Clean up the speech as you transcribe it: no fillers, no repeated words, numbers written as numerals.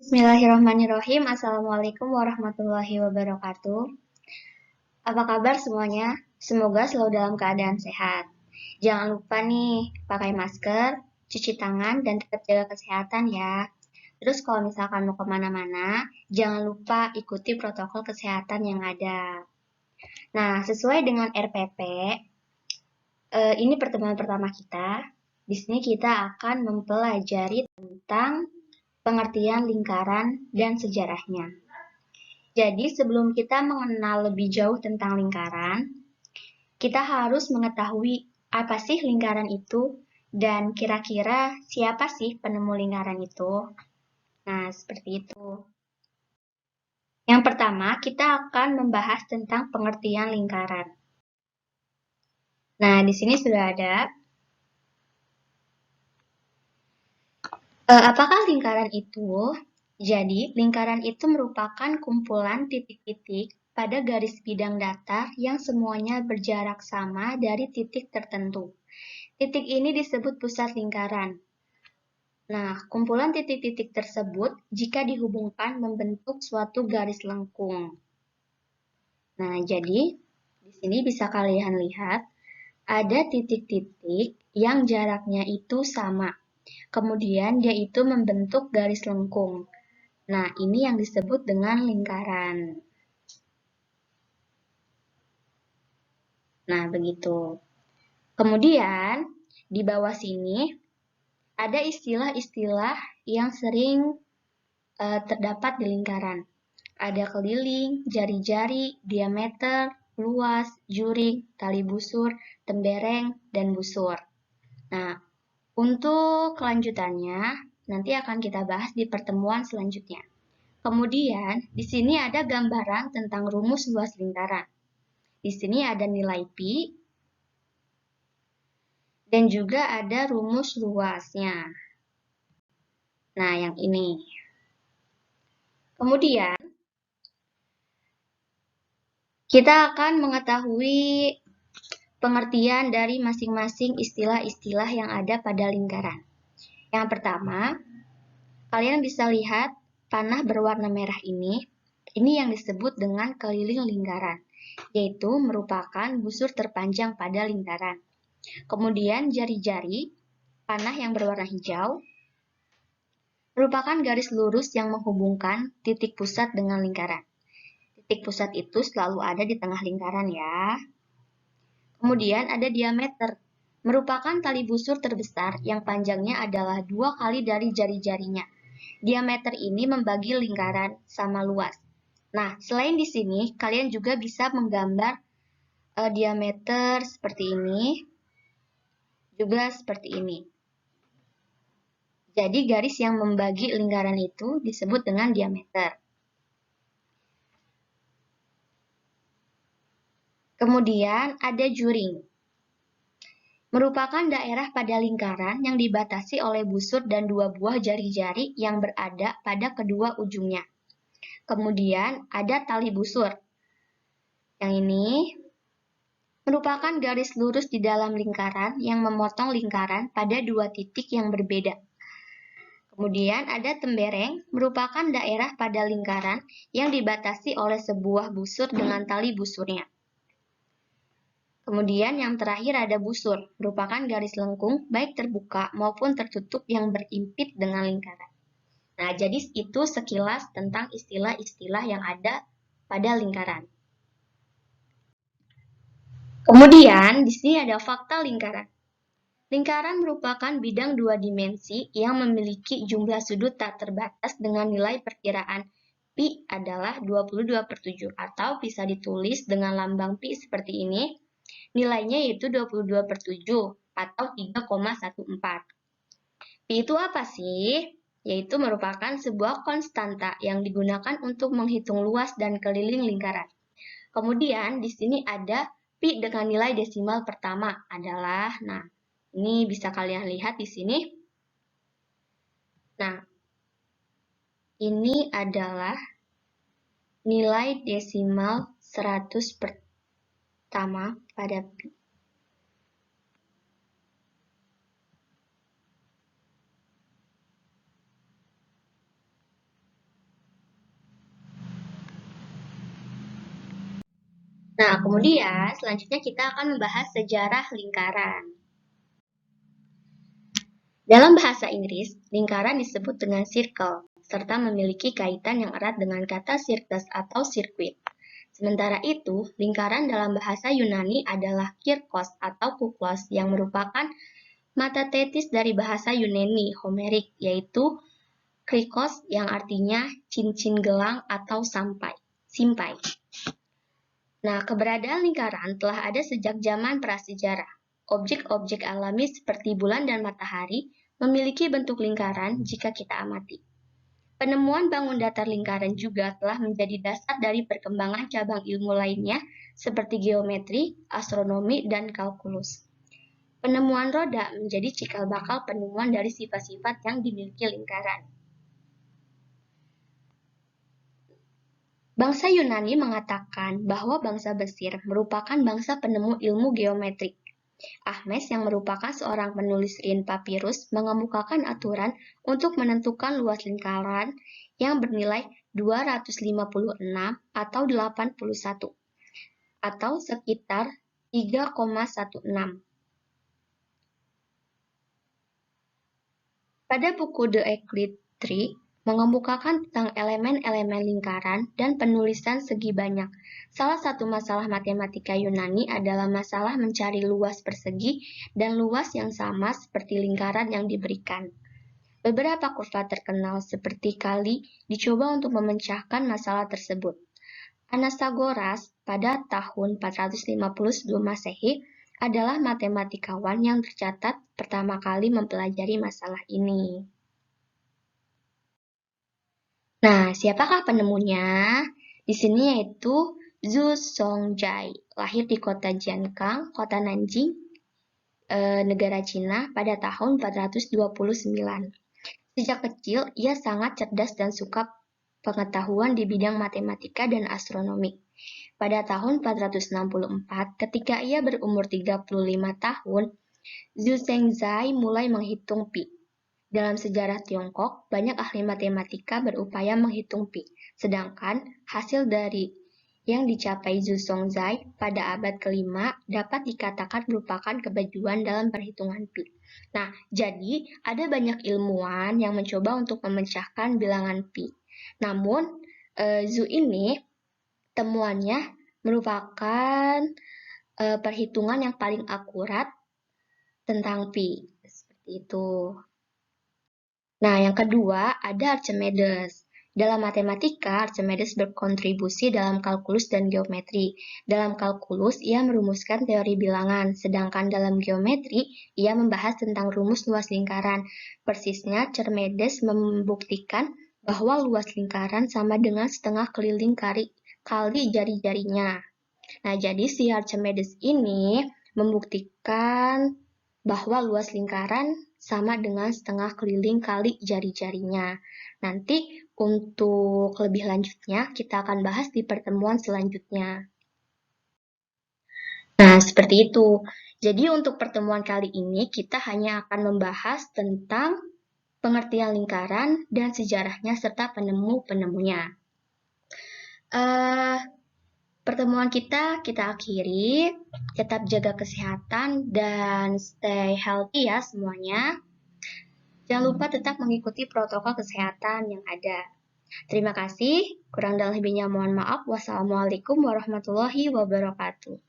Bismillahirrahmanirrahim. Assalamualaikum warahmatullahi wabarakatuh. Apa kabar semuanya? Semoga selalu dalam keadaan sehat. Jangan lupa nih, pakai masker, cuci tangan, dan tetap jaga kesehatan ya. Terus kalau misalkan mau kemana-mana, jangan lupa ikuti protokol kesehatan yang ada. Nah, sesuai dengan RPP, ini pertemuan pertama kita. Di sini kita akan mempelajari tentang pengertian lingkaran dan sejarahnya. Jadi sebelum kita mengenal lebih jauh tentang lingkaran, kita harus mengetahui apa sih lingkaran itu dan kira-kira siapa sih penemu lingkaran itu. Nah, seperti itu. Yang pertama, kita akan membahas tentang pengertian lingkaran. Nah, di sini sudah ada. Apakah lingkaran itu? Jadi, lingkaran itu merupakan kumpulan titik-titik pada garis bidang datar yang semuanya berjarak sama dari titik tertentu. Titik ini disebut pusat lingkaran. Nah, kumpulan titik-titik tersebut jika dihubungkan membentuk suatu garis lengkung. Nah, jadi di sini bisa kalian lihat ada titik-titik yang jaraknya itu sama. Kemudian dia itu membentuk garis lengkung. Nah, ini yang disebut dengan lingkaran. Nah, begitu. Kemudian, di bawah sini ada istilah-istilah yang sering terdapat di lingkaran. Ada keliling, jari-jari, diameter, luas, juring, tali busur, tembereng, dan busur. Nah, untuk kelanjutannya, nanti akan kita bahas di pertemuan selanjutnya. Kemudian, di sini ada gambaran tentang rumus luas lingkaran. Di sini ada nilai pi, dan juga ada rumus luasnya. Nah, yang ini. Kemudian, kita akan mengetahui pengertian dari masing-masing istilah-istilah yang ada pada lingkaran. Yang pertama, kalian bisa lihat panah berwarna merah ini yang disebut dengan keliling lingkaran, yaitu merupakan busur terpanjang pada lingkaran. Kemudian jari-jari, panah yang berwarna hijau, merupakan garis lurus yang menghubungkan titik pusat dengan lingkaran. Titik pusat itu selalu ada di tengah lingkaran ya. Kemudian ada diameter, merupakan tali busur terbesar yang panjangnya adalah 2 kali dari jari-jarinya. Diameter ini membagi lingkaran sama luas. Nah, selain di sini, kalian juga bisa menggambar diameter seperti ini, juga seperti ini. Jadi garis yang membagi lingkaran itu disebut dengan diameter. Kemudian ada juring. Merupakan daerah pada lingkaran yang dibatasi oleh busur dan 2 buah jari-jari yang berada pada kedua ujungnya. Kemudian ada tali busur. Yang ini merupakan garis lurus di dalam lingkaran yang memotong lingkaran pada 2 titik yang berbeda. Kemudian ada tembereng, merupakan daerah pada lingkaran yang dibatasi oleh sebuah busur dengan tali busurnya. Kemudian yang terakhir ada busur, merupakan garis lengkung baik terbuka maupun tertutup yang berimpit dengan lingkaran. Nah, jadi itu sekilas tentang istilah-istilah yang ada pada lingkaran. Kemudian di sini ada fakta lingkaran. Lingkaran merupakan bidang 2 dimensi yang memiliki jumlah sudut tak terbatas dengan nilai perkiraan pi adalah 22/7 atau bisa ditulis dengan lambang pi seperti ini. Nilainya yaitu 22/7 atau 3,14. Pi itu apa sih? Yaitu merupakan sebuah konstanta yang digunakan untuk menghitung luas dan keliling lingkaran. Kemudian di sini ada pi dengan nilai desimal pertama adalah, nah, ini bisa kalian lihat di sini. Nah, ini adalah nilai desimal 100 pertama pada pi. Nah, kemudian selanjutnya kita akan membahas sejarah lingkaran. Dalam bahasa Inggris, lingkaran disebut dengan circle, serta memiliki kaitan yang erat dengan kata circus atau sirkuit. Sementara itu, lingkaran dalam bahasa Yunani adalah kirkos atau kuklos yang merupakan metatesis dari bahasa Yunani Homerik, yaitu krikos yang artinya cincin gelang atau simpai. Nah, keberadaan lingkaran telah ada sejak zaman prasejarah. Objek-objek alami seperti bulan dan matahari memiliki bentuk lingkaran jika kita amati. Penemuan bangun datar lingkaran juga telah menjadi dasar dari perkembangan cabang ilmu lainnya seperti geometri, astronomi, dan kalkulus. Penemuan roda menjadi cikal bakal penemuan dari sifat-sifat yang dimiliki lingkaran. Bangsa Yunani mengatakan bahwa bangsa Mesir merupakan bangsa penemu ilmu geometrik. Ahmes yang merupakan seorang penulis rin papirus mengemukakan aturan untuk menentukan luas lingkaran yang bernilai 256 atau 81 atau sekitar 3,16. Pada buku The Euclid Tree mengemukakan tentang elemen-elemen lingkaran dan penulisan segi banyak. Salah satu masalah matematika Yunani adalah masalah mencari luas persegi dan luas yang sama seperti lingkaran yang diberikan. Beberapa kurva terkenal seperti kali dicoba untuk memecahkan masalah tersebut. Anastagoras pada tahun 450 sebelum Masehi adalah matematikawan yang tercatat pertama kali mempelajari masalah ini. Nah, siapakah penemunya? Di sini yaitu Zhu Songjia, lahir di kota Jiankang, kota Nanjing, negara Cina pada tahun 429. Sejak kecil, ia sangat cerdas dan suka pengetahuan di bidang matematika dan astronomi. Pada tahun 464, ketika ia berumur 35 tahun, Zhu Songjia mulai menghitung pi. Dalam sejarah Tiongkok, banyak ahli matematika berupaya menghitung pi, sedangkan hasil dari yang dicapai Zhu Songjia pada abad ke-5 dapat dikatakan merupakan kemajuan dalam perhitungan pi. Nah, jadi ada banyak ilmuwan yang mencoba untuk memecahkan bilangan pi. Namun, Zhu ini temuannya merupakan perhitungan yang paling akurat tentang pi. Seperti itu. Nah, yang kedua ada Archimedes. Dalam matematika, Archimedes berkontribusi dalam kalkulus dan geometri. Dalam kalkulus, ia merumuskan teori bilangan, sedangkan dalam geometri, ia membahas tentang rumus luas lingkaran. Persisnya, Archimedes membuktikan bahwa luas lingkaran sama dengan setengah keliling kali jari-jarinya. Nah, jadi si Archimedes ini membuktikan bahwa luas lingkaran sama dengan setengah keliling kali jari-jarinya. Nanti untuk lebih lanjutnya kita akan bahas di pertemuan selanjutnya. Nah, seperti itu. Jadi untuk pertemuan kali ini kita hanya akan membahas tentang pengertian lingkaran dan sejarahnya serta penemu-penemunya. Pertemuan kita akhiri. Tetap jaga kesehatan dan stay healthy ya semuanya. Jangan lupa tetap mengikuti protokol kesehatan yang ada. Terima kasih. Kurang dan lebihnya mohon maaf. Wassalamualaikum warahmatullahi wabarakatuh.